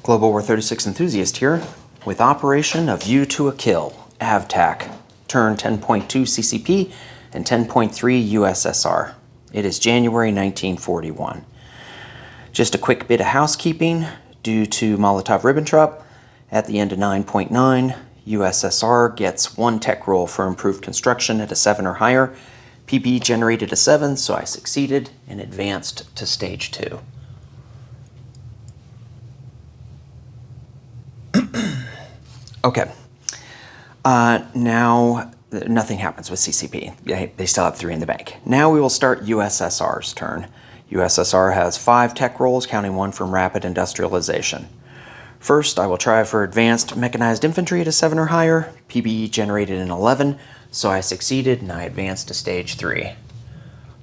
Global War 36 enthusiast here with operation A View to a Kill, AVtaK, turn 10.2 CCP and 10.3 USSR. It is January 1941. Just a quick bit of housekeeping due to Molotov-Ribbentrop. At the end of 9.9, USSR gets one tech roll for improved construction at a 7 or higher. PB generated a 7, so I succeeded and advanced to stage 2. Okay, now nothing happens with CCP. They still have 3 in the bank. Now we will start USSR's turn. USSR has 5 tech rolls, counting 1 from rapid industrialization. First, I will try for advanced mechanized infantry at a 7 or higher. PBE generated an 11, so I succeeded and I advanced to stage 3.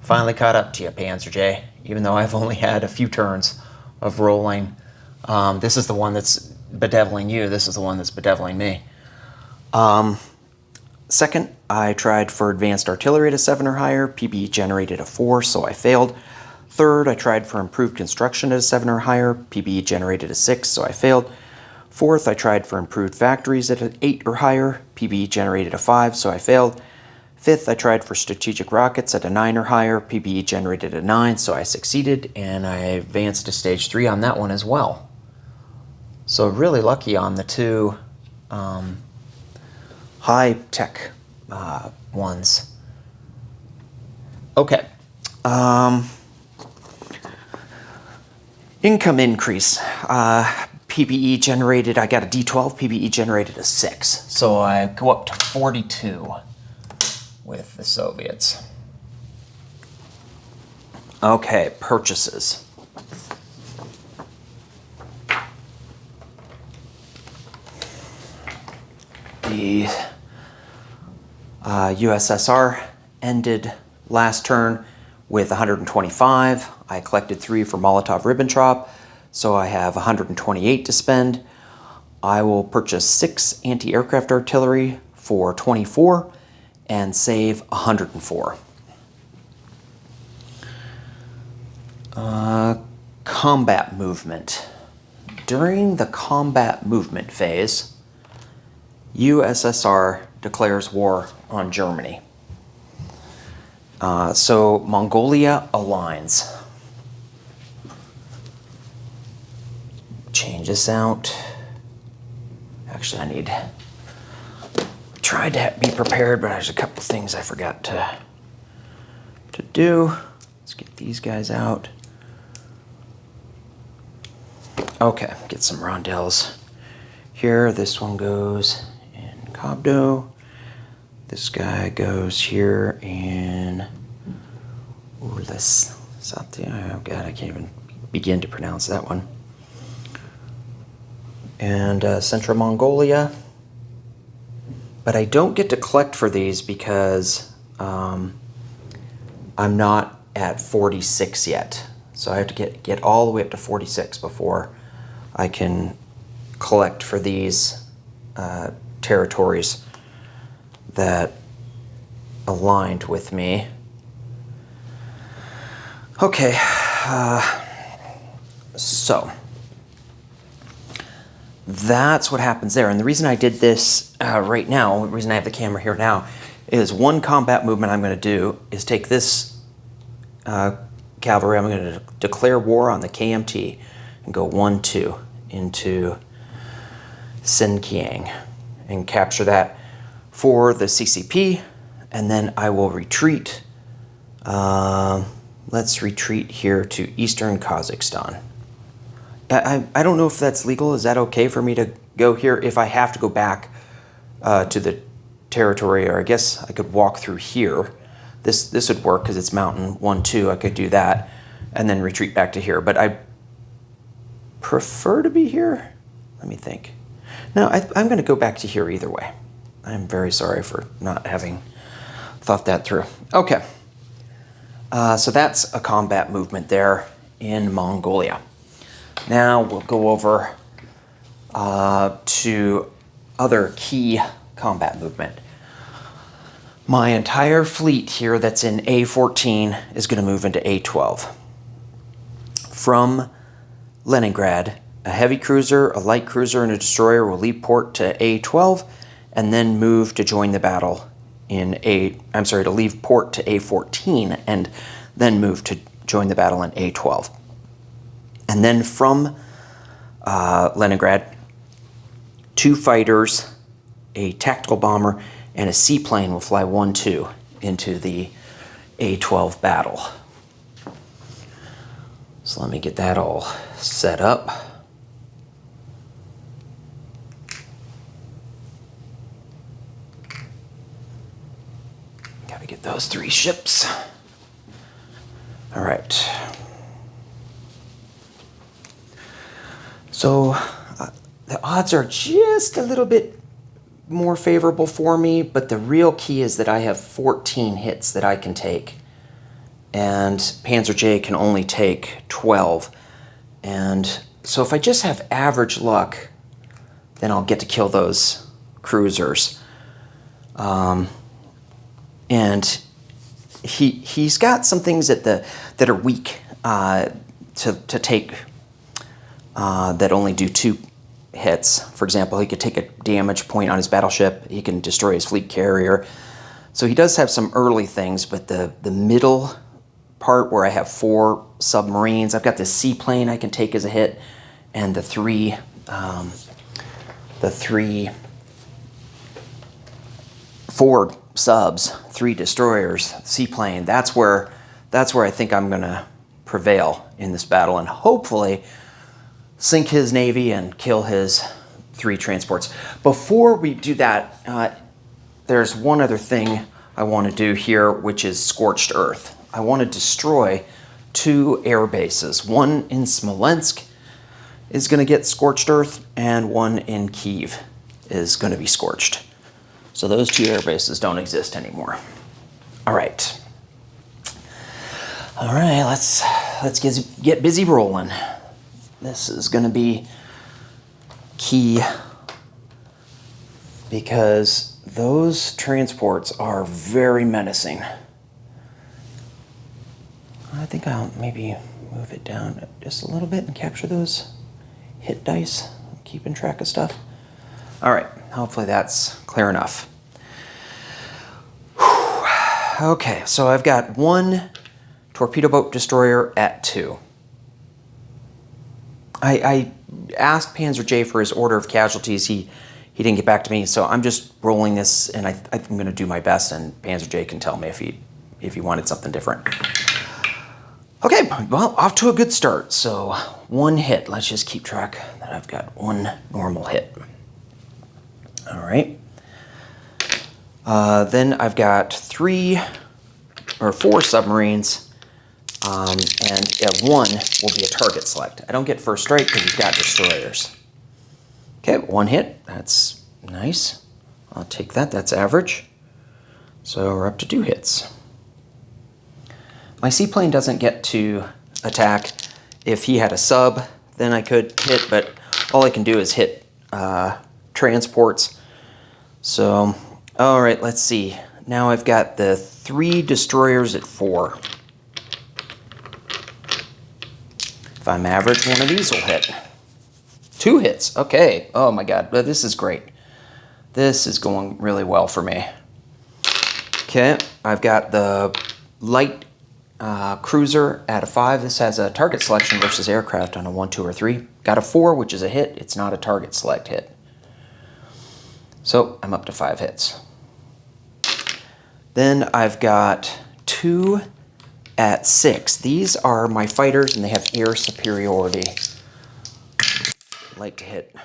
Finally caught up to you, Panzer J, even though I've only had a few turns of rolling. This is the one that's bedeviling you. This is the one that's bedeviling me. Second, I tried for advanced artillery at a 7 or higher. PBE generated a 4, so I failed. Third, I tried for improved construction at a 7 or higher. PBE generated a 6, so I failed. Fourth, I tried for improved factories at an 8 or higher. PBE generated a 5, so I failed. Fifth, I tried for strategic rockets at a 9 or higher. PBE generated a 9, so I succeeded, and I advanced to stage 3 on that one as well. So really lucky on the 2 high tech ones. Okay. Income increase. PBE generated, I got a D12, PBE generated a 6. So I go up to 42 with the Soviets. Okay, purchases. The USSR ended last turn with 125. I collected 3 for Molotov-Ribbentrop, so I have 128 to spend. I will purchase 6 anti-aircraft artillery for 24 and save 104. Combat movement. During the combat movement phase, USSR declares war on Germany. So Mongolia aligns. Change this out. Actually, I tried to be prepared, but there's a couple things I forgot to do. Let's get these guys out. Okay, get some rondels here. This one goes in Kobdo. This guy goes here in Urlasatya. Oh God, I can't even begin to pronounce that one. And Central Mongolia. But I don't get to collect for these because I'm not at 46 yet. So I have to get all the way up to 46 before I can collect for these territories that aligned with me. Okay, so that's what happens there. And the reason I did this right now, the reason I have the camera here now, is one combat movement I'm going to do is take this cavalry. I'm going to declare war on the KMT and go 1-2 into Sinkiang and capture that for the CCP, and then I will retreat. Let's retreat here to Eastern Kazakhstan. I don't know if that's legal. Is that okay for me to go here? If I have to go back to the territory, or I guess I could walk through here. This would work because it's mountain 1-2. I could do that and then retreat back to here. But I prefer to be here. Let me think. No, I'm going to go back to here either way. I'm very sorry for not having thought that through. Okay. So that's a combat movement there in Mongolia. Now we'll go over to other key combat movement. My entire fleet here that's in A14 is going to move into A12. From Leningrad a heavy cruiser, a light cruiser, and a destroyer will leave port to A12 and then move to join the battle to leave port to A14 and then move to join the battle in A12. And then from Leningrad, 2 fighters, a tactical bomber, and a seaplane will fly 1-2 into the A12 battle. So let me get that all set up. Gotta get those 3 ships. All right. So the odds are just a little bit more favorable for me, but the real key is that I have 14 hits that I can take, and Panzer J can only take 12. And so if I just have average luck, then I'll get to kill those cruisers. And he's got some things that are weak to take that only do 2 hits. For example, he could take a damage point on his battleship. He can destroy his fleet carrier. So he does have some early things, but the middle part where I have 4 submarines, I've got this seaplane I can take as a hit, and the three forward subs, 3 destroyers, seaplane. That's where I think I'm gonna prevail in this battle, and hopefully sink his navy and kill his 3 transports. Before we do that, there's one other thing I want to do here, which is scorched earth. I want to destroy 2 air bases. One in Smolensk is going to get scorched earth, and one in Kyiv is going to be scorched. So those 2 air bases don't exist anymore. All right. All right, let's get busy rolling. This is going to be key because those transports are very menacing. I think I'll maybe move it down just a little bit and capture those hit dice, keeping track of stuff. All right, hopefully that's clear enough. Whew. Okay, so I've got 1 torpedo boat destroyer at 2. I asked Panzer J for his order of casualties. He didn't get back to me, so I'm just rolling this, and I'm going to do my best, and Panzer J can tell me if he wanted something different. Okay, well, off to a good start. So 1 hit. Let's just keep track that I've got 1 normal hit. All right. Then I've got 3 or 4 submarines. And 1 will be a target select. I don't get first strike because he's got destroyers. Okay, 1 hit. That's nice. I'll take that. That's average. So we're up to 2 hits. My seaplane doesn't get to attack. If he had a sub, then I could hit, but all I can do is hit transports. So, all right, let's see. Now I've got the 3 destroyers at 4. If I'm average, one of these will hit. 2 hits. Okay. Oh my God. This is great. This is going really well for me. Okay. I've got the light cruiser at a 5. This has a target selection versus aircraft on a 1, 2, or 3. Got a 4, which is a hit. It's not a target select hit. So I'm up to 5 hits. Then I've got 2 at 6. These are my fighters, and they have air superiority. I like to hit.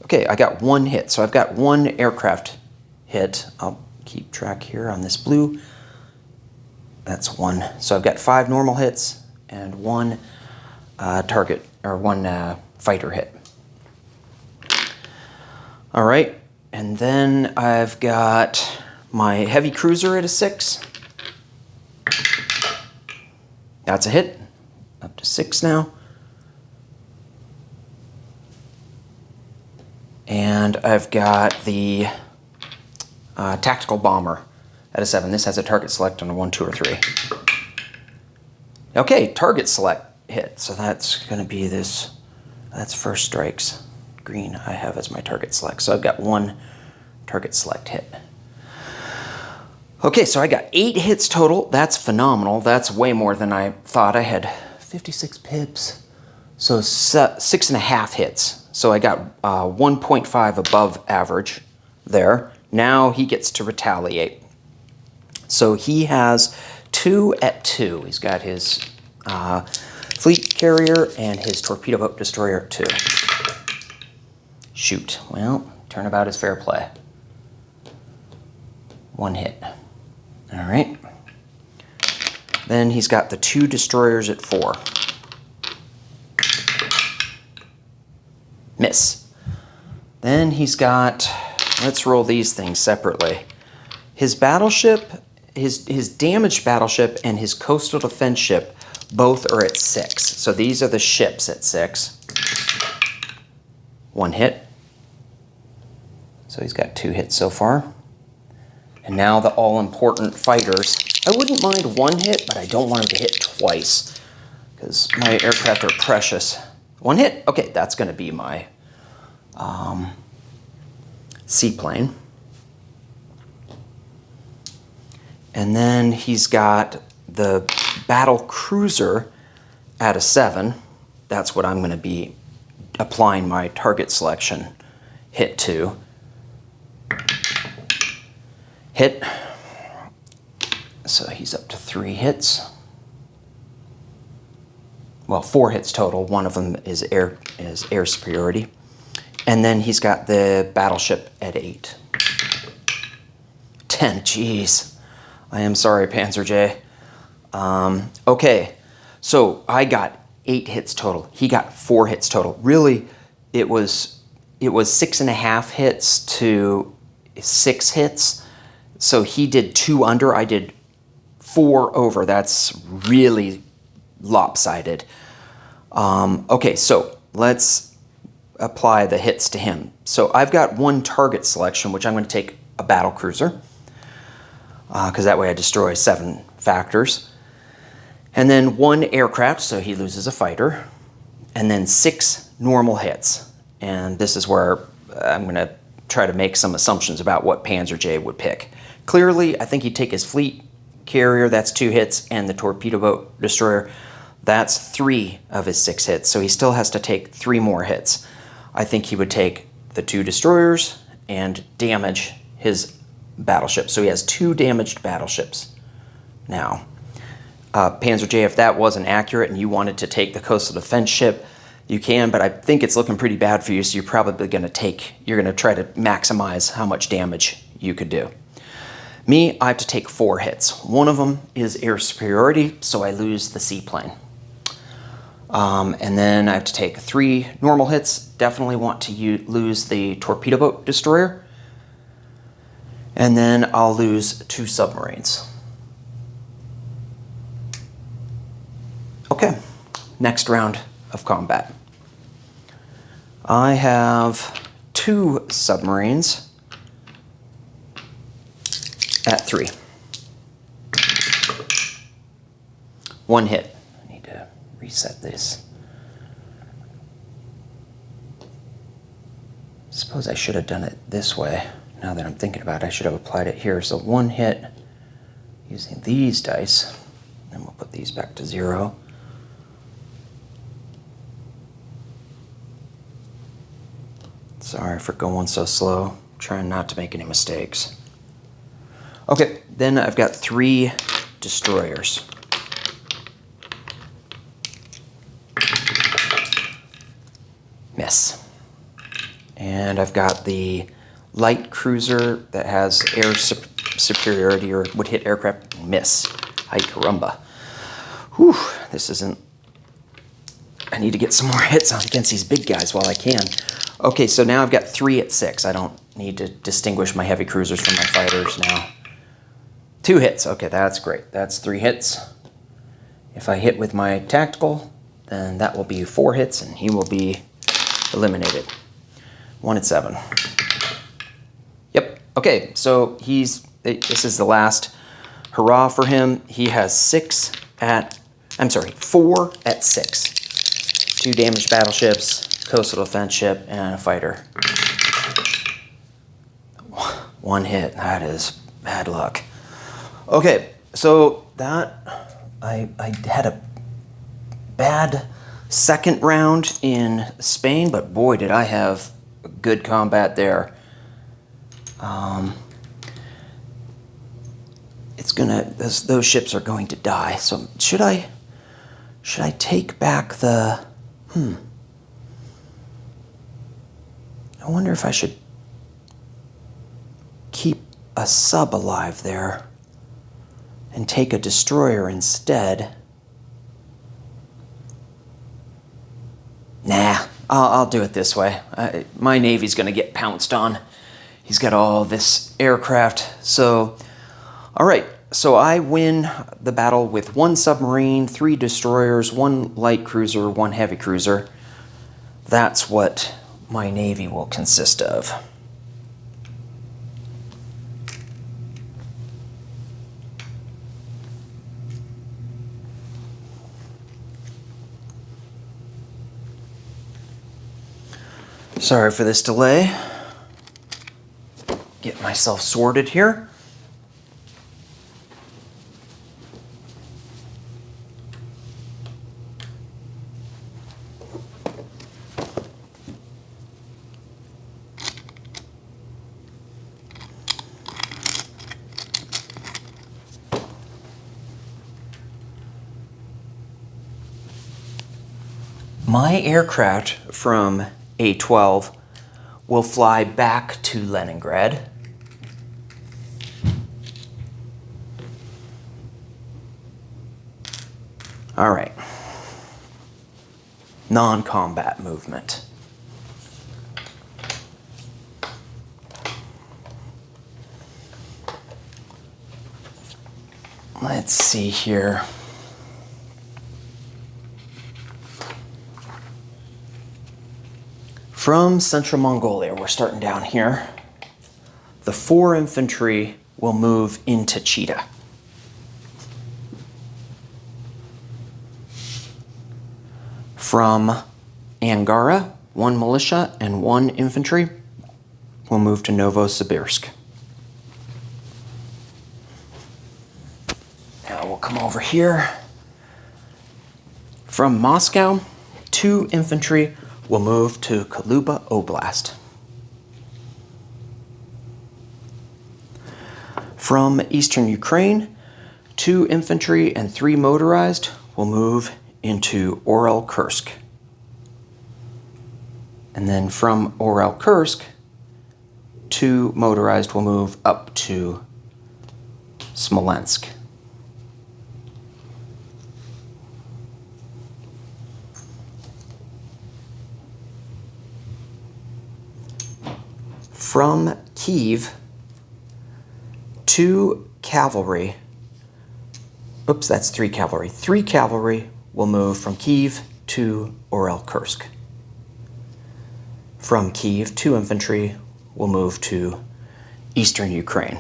Okay, I got 1 hit, so I've got 1 aircraft hit. I'll keep track here on this blue. That's 1. So I've got 5 normal hits and 1 target, or 1 fighter hit. All right, and then I've got my heavy cruiser at a 6. That's a hit. Up to 6 now. And I've got the tactical bomber at a 7. This has a target select on a 1, 2, or 3. Okay, target select hit. So that's going to be this That's first strikes. Green I have as my target select. So I've got 1 target select hit. Okay, so I got 8 hits total. That's phenomenal. That's way more than I thought. I had 56 pips. So 6.5 hits. So I got 1.5 above average there. Now he gets to retaliate. So he has 2 at 2. He's got his fleet carrier and his torpedo boat destroyer at 2. Shoot. Well, turnabout is fair play. 1 hit. All right. Then he's got the 2 destroyers at 4. Miss. Then he's got, let's roll these things separately. His battleship, his damaged battleship and his coastal defense ship both are at 6. So these are the ships at 6. 1 hit. So he's got 2 hits so far. And now the all-important fighters. I wouldn't mind 1 hit, but I don't want him to hit twice because my aircraft are precious. 1 hit? Okay, that's going to be my seaplane. And then he's got the battle cruiser at a 7. That's what I'm going to be applying my target selection hit to. Hit. So he's up to 3 hits. Well, 4 hits total. 1 of them is air superiority. And then he's got the battleship at 8. 10, jeez. I am sorry, Panzer J. Okay, so I got 8 hits total. He got 4 hits total. Really, it was 6.5 hits to 6 hits. So he did 2 under, I did 4 over. That's really lopsided. Okay, so let's apply the hits to him. So I've got 1 target selection, which I'm going to take a battle cruiser, because that way I destroy 7 factors. And then 1 aircraft, so he loses a fighter. And then 6 normal hits. And this is where I'm going to try to make some assumptions about what Panzer J would pick. Clearly, I think he'd take his fleet carrier, that's 2 hits, and the torpedo boat destroyer, that's 3 of his 6 hits. So he still has to take 3 more hits. I think he would take the 2 destroyers and damage his battleship. So he has 2 damaged battleships now. Panzer J, if that wasn't accurate and you wanted to take the coastal defense ship, you can, but I think it's looking pretty bad for you, so you're probably going to you're going to try to maximize how much damage you could do. Me, I have to take 4 hits. 1 of them is air superiority, so I lose the seaplane. And then I have to take 3 normal hits. Definitely want to lose the torpedo boat destroyer. And then I'll lose 2 submarines. Okay, next round of combat. I have 2 submarines at 3. 1 hit. I need to reset this. Suppose I should have done it this way. Now that I'm thinking about it, I should have applied it here. So 1 hit using these dice. And we'll put these back to 0. Sorry for going so slow. Trying not to make any mistakes. Okay, then I've got 3 destroyers. Miss. And I've got the light cruiser that has air superiority or would hit aircraft. Miss. Ay caramba. Whew, this isn't... I need to get some more hits on against these big guys while I can. Okay, so now I've got 3 at 6. I don't need to distinguish my heavy cruisers from my fighters now. 2 hits. Okay, that's great. That's 3 hits. If I hit with my tactical, then that will be 4 hits, and he will be eliminated. 1 at 7. Yep. Okay, so this is the last hurrah for him. He has 4 at 6. 2 damaged battleships, coastal defense ship, and a fighter. One hit. That is bad luck. Okay, so that I had a bad second round in Spain, but boy, did I have good combat there. It's gonna those ships are going to die. So should I take back the? I wonder if I should keep a sub alive there and take a destroyer instead. Nah, I'll do it this way. My Navy's gonna get pounced on. He's got all this aircraft. So, all right, so I win the battle with 1 submarine, 3 destroyers, 1 light cruiser, 1 heavy cruiser. That's what my Navy will consist of. Sorry for this delay. Get myself sorted here. My aircraft from A12 will fly back to Leningrad. All right. Non-combat movement. Let's see here. From Central Mongolia, we're starting down here. The 4 infantry will move into Chita. From Angara, 1 militia and 1 infantry will move to Novosibirsk. Now we'll come over here. From Moscow, 2 infantry will move to Kaluba Oblast. From eastern Ukraine, 2 infantry and 3 motorized will move into Orel-Kursk. And then from Orel-Kursk, 2 motorized will move up to Smolensk. From Kyiv, 2 cavalry, oops, that's 3 cavalry. 3 cavalry will move from Kyiv to Orel-Kursk. From Kyiv, 2 infantry will move to eastern Ukraine.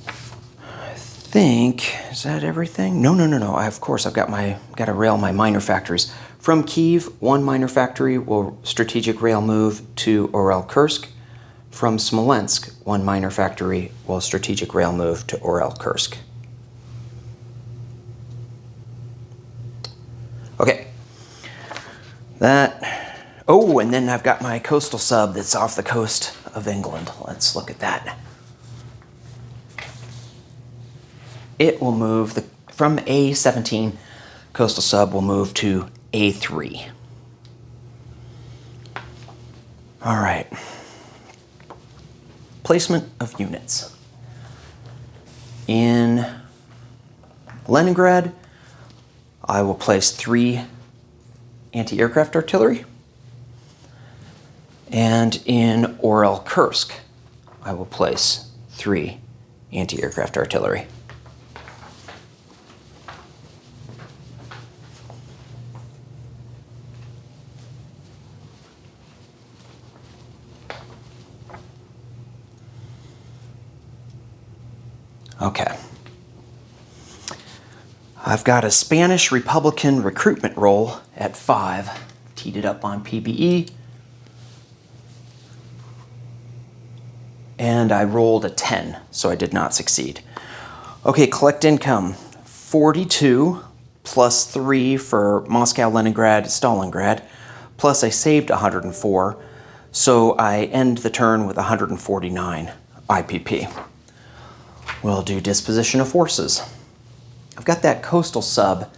I think, is that everything? No. Of course, I've got to rail my minor factories. From Kyiv, 1 minor factory will strategic rail move to Orel-Kursk. From Smolensk, 1 minor factory will strategic rail move to Orel-Kursk. Okay. Oh, and then I've got my coastal sub that's off the coast of England. Let's look at that. It will move from A17, coastal sub will move to A3. All right. Placement of units. In Leningrad, I will place 3 anti-aircraft artillery. And in Orel-Kursk, I will place 3 anti-aircraft artillery. Okay. I've got a Spanish Republican recruitment roll at 5. Teed it up on PBE. And I rolled a 10, so I did not succeed. Okay, collect income. 42 plus 3 for Moscow, Leningrad, Stalingrad, plus I saved 104, so I end the turn with 149 IPP. We'll do disposition of forces. I've got that coastal sub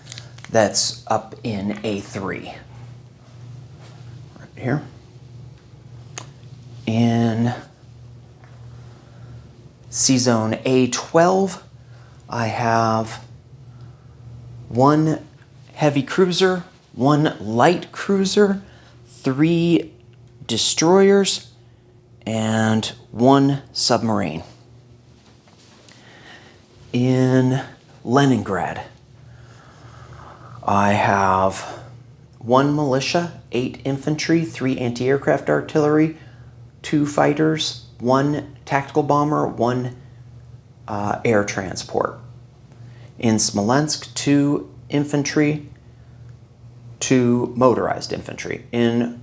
that's up in A3. Right here. In C-Zone A12, I have 1 heavy cruiser, 1 light cruiser, 3 destroyers, and 1 submarine. In Leningrad, I have 1 militia, 8 infantry, 3 anti-aircraft artillery, 2 fighters, 1 tactical bomber, 1 air transport. In Smolensk, 2 infantry, 2 motorized infantry. In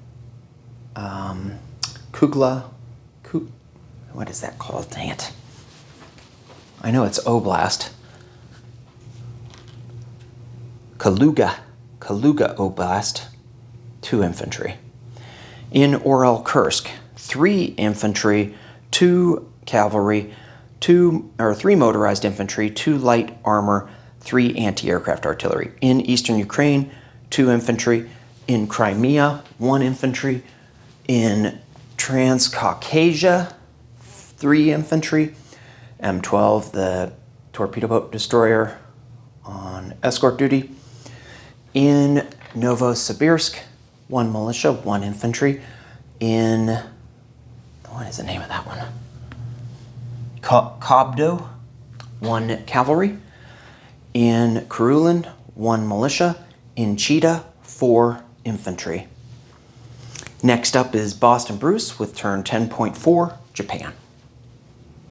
what is that called? Dang it. I know it's Oblast. Kaluga Oblast, 2 infantry. In Orel-Kursk, 3 infantry, 2 cavalry, 3 motorized infantry, 2 light armor, 3 anti-aircraft artillery. In eastern Ukraine, 2 infantry. In Crimea, 1 infantry. In Transcaucasia, 3 infantry. M12, the torpedo boat destroyer on escort duty. In Novosibirsk, 1 militia, 1 infantry. In, what is the name of that one? Kobdo, 1 cavalry. In Karulin, 1 militia. In Chita, 4 infantry. Next up is Boston Bruce with turn 10.4, Japan.